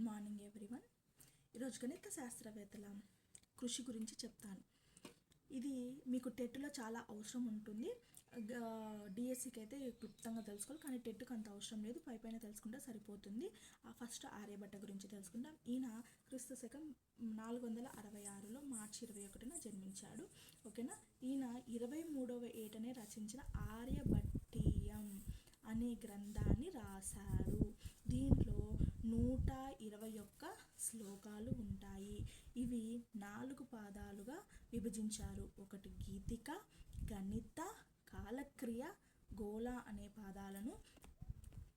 Morning everyone. ఈరోజు గణిత శాస్త్రవేత్తల కృషి గురించి చెప్తాను. ఇది మీకు టెట్లో చాలా అవసరం ఉంటుంది. డిఎస్సికి అయితే క్లుప్తంగా తెలుసుకోవాలి, కానీ టెట్కి అంత అవసరం లేదు, పైన తెలుసుకుంటే సరిపోతుంది. ఫస్ట్ ఆర్యభట్ట గురించి తెలుసుకుంటాం. ఈయన క్రీస్తు శకం 466లో మార్చి 21న జన్మించాడు. ఓకేనా. ఈయన 23వ ఏటనే రచించిన ఆర్యభట్టీయం అనే గ్రంథాన్ని రాశాడు. దీంట్లో 121 శ్లోకాలు ఉంటాయి. ఇవి 4 పాదాలుగా విభజించారు. ఒకటి గీతిక, గణిత, కాలక్రియ, గోళ అనే పాదాలను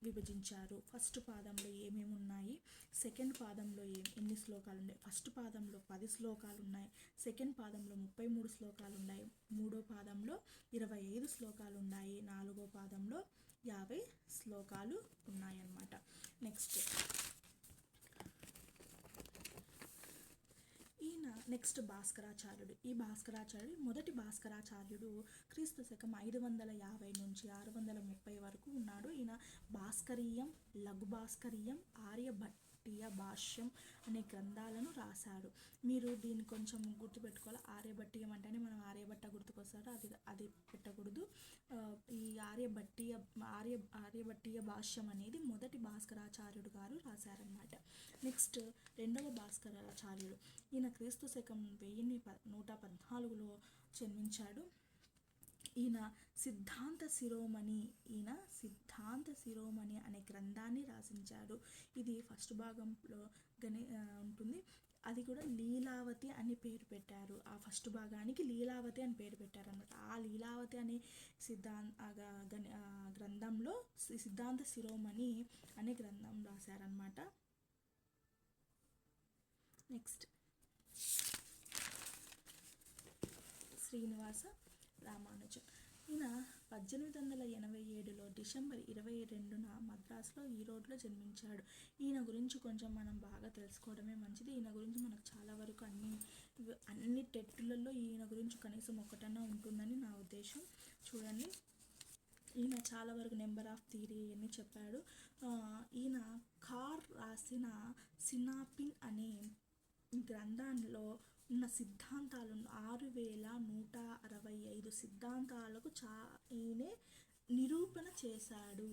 విభజించారు. ఫస్ట్ పాదంలో ఏమేమి ఉన్నాయి, సెకండ్ పాదంలో ఎన్ని శ్లోకాలు ఉన్నాయి. ఫస్ట్ పాదంలో 10 శ్లోకాలు ఉన్నాయి, సెకండ్ పాదంలో 33 శ్లోకాలు ఉన్నాయి, మూడో పాదంలో 25 శ్లోకాలు ఉన్నాయి, నాలుగో పాదంలో 50 శ్లోకాలు ఉన్నాయన్నమాట. నెక్స్ట్ భాస్కరాచార్యుడు. ఈ భాస్కరాచార్యుడు మొదటి భాస్కరాచార్యుడు క్రీస్తు శకం 550 నుంచి 630 వరకు ఉన్నాడు. ఈయన భాస్కరీయం, లఘు భాస్కరీయం, ఆర్యభట్టీయ భాష్యం అనే గ్రంథాలను రాశాడు. మీరు దీన్ని కొంచెం గుర్తుపెట్టుకోవాలి. ఆర్యభట్టీయం అంటేనే మనం ఆర్యభట్ట గుర్తుకొస్తాడు, అది పెట్టకూడదు. ఈ ఆర్యభట్టీయ భాష్యం అనేది మొదటి భాస్కరాచార్యుడు గారు రాశారనమాట. నెక్స్ట్ రెండవ భాస్కరాచార్యుడు. ఈయన క్రీస్తు శకం 1114లో జన్మించాడు. ఈయన సిద్ధాంత శిరోమణి అనే గ్రంథాన్ని రచించాడు. ఇది ఫస్ట్ భాగంలో ఉంటుంది. అది కూడా లీలావతి అని పేరు పెట్టారు. ఆ ఫస్ట్ భాగానికి లీలావతి అని పేరు పెట్టారు అన్నమాట. ఆ లీలావతి అనే గ్రంథంలో సిద్ధాంత శిరోమణి అనే గ్రంథం రాశారనమాట. నెక్స్ట్ శ్రీనివాస రామానుజన్. ఈయన 1887లో డిసెంబర్ 22న మద్రాసులో ఈరోడ్లో జన్మించాడు. ఈయన గురించి కొంచెం మనం బాగా తెలుసుకోవడమే మంచిది. ఈయన గురించి మనకు చాలా వరకు అన్ని టెట్టులలో ఈయన గురించి కనీసం ఒకటన్నా ఉంటుందని నా ఉద్దేశం. చూడండి, ఈయన చాలా వరకు నెంబర్ ఆఫ్ థియరీ అని చెప్పాడు. ఈయన కార్ రాసిన సినాపిన్ అనే గ్రంథంలో ఉన్న సిద్ధాంతాలు 6165 సిద్ధాంతాలకు ఈయనే నిరూపించాడు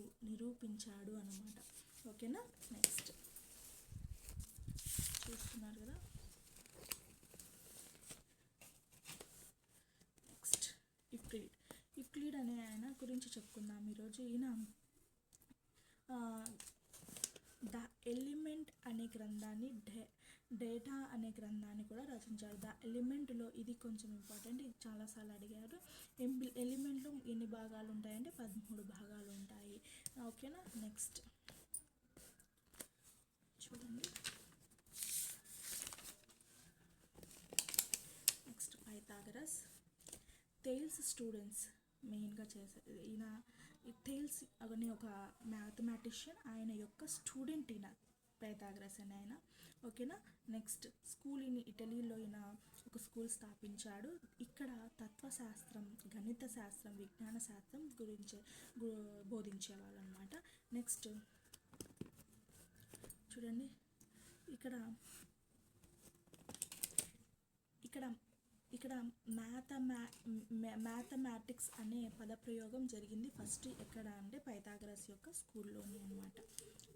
అన్నమాట. ఓకేనా. నెక్స్ట్ చూస్తున్నారు కదా. నెక్స్ట్ యూక్లిడ్ అనే ఆయన గురించి చెప్పుకుందాం ఈరోజు. ఈయన ద ఎలిమెంట్ అనే గ్రంథాన్ని, డేటా అనే గ్రంథాన్ని కూడా రచించారు. ద ఎలిమెంట్లో ఇది కొంచెం ఇంపార్టెంట్, ఇది చాలాసార్లు అడిగారు. ఎలిమెంట్లో ఎన్ని భాగాలు ఉంటాయంటే 13 భాగాలు ఉంటాయి. ఓకేనా. నెక్స్ట్ చూడండి. Next Pythagoras. థేల్స్ స్టూడెంట్స్ మెయిన్గా చేశారు. ఈయన థేల్స్ అనే ఒక మ్యాథమెటిషియన్, ఆయన యొక్క స్టూడెంట్ ఈయన పైథాగరస్ అని ఆయన. ఓకేనా. నెక్స్ట్ స్కూల్ ఇన్ ఇటలీలో ఈయన ఒక స్కూల్ స్థాపించాడు. ఇక్కడ తత్వశాస్త్రం, గణిత శాస్త్రం, విజ్ఞాన శాస్త్రం గురించి బోధించేవాళ్ళు అనమాట. నెక్స్ట్ చూడండి, ఇక్కడ మ్యాథమెటిక్స్ అనే పదప్రయోగం జరిగింది ఫస్ట్ ఎక్కడ అంటే పైథాగరస్ యొక్క స్కూల్లోని అనమాట.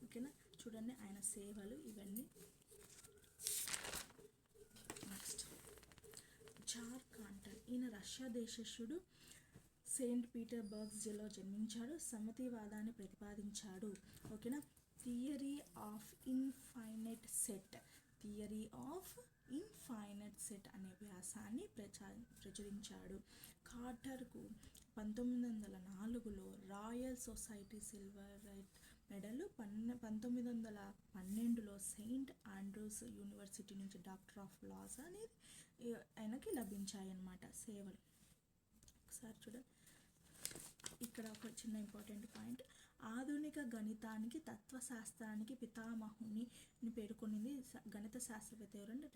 ఓకేనా. చూడండి ఆయన సేవలు ఇవన్నీ. Next Georg Cantor. ఈయన రష్యా దేశస్థుడు, సెయింట్ పీటర్స్బర్గ్లో జన్మించాడు. సమితివాదాన్ని ప్రతిపాదించాడు. ఓకేనా. థియరీ ఆఫ్ ఇన్ఫైనైట్ సెట్ అనే వ్యాసాన్ని ప్రచురించాడు. కార్టర్కు 1904లో రాయల్ సొసైటీ సిల్వర్ మెడల్, 1912లో సెయింట్ ఆండ్రూస్ యూనివర్సిటీ నుంచి డాక్టర్ ఆఫ్ లాస్ అనేది ఆయనకి లభించాయన్నమాట సేవలు. ఒకసారి చూడండి, ఇక్కడ ఒక చిన్న ఇంపార్టెంట్ పాయింట్. ఆధునిక గణితానికి, తత్వశాస్త్రానికి పితామహుని పేర్కొనింది గణిత శాస్త్రవేత్త ఎవరంటే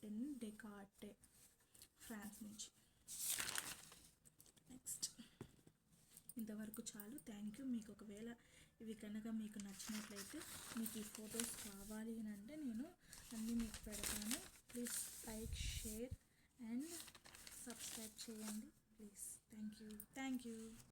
రెన్ డెకార్టే, ఫ్రాన్స్ నుంచి. నెక్స్ట్ ఇంతవరకు చాలు. Thank you. మీకు ఒకవేళ ఇవి కనుక మీకు నచ్చినట్లయితే, మీకు ఈ ఫొటోస్ కావాలి అని అంటే నేను లింక్ పెడతాను. Please like, share and subscribe చేయండి ప్లీజ్. Thank you.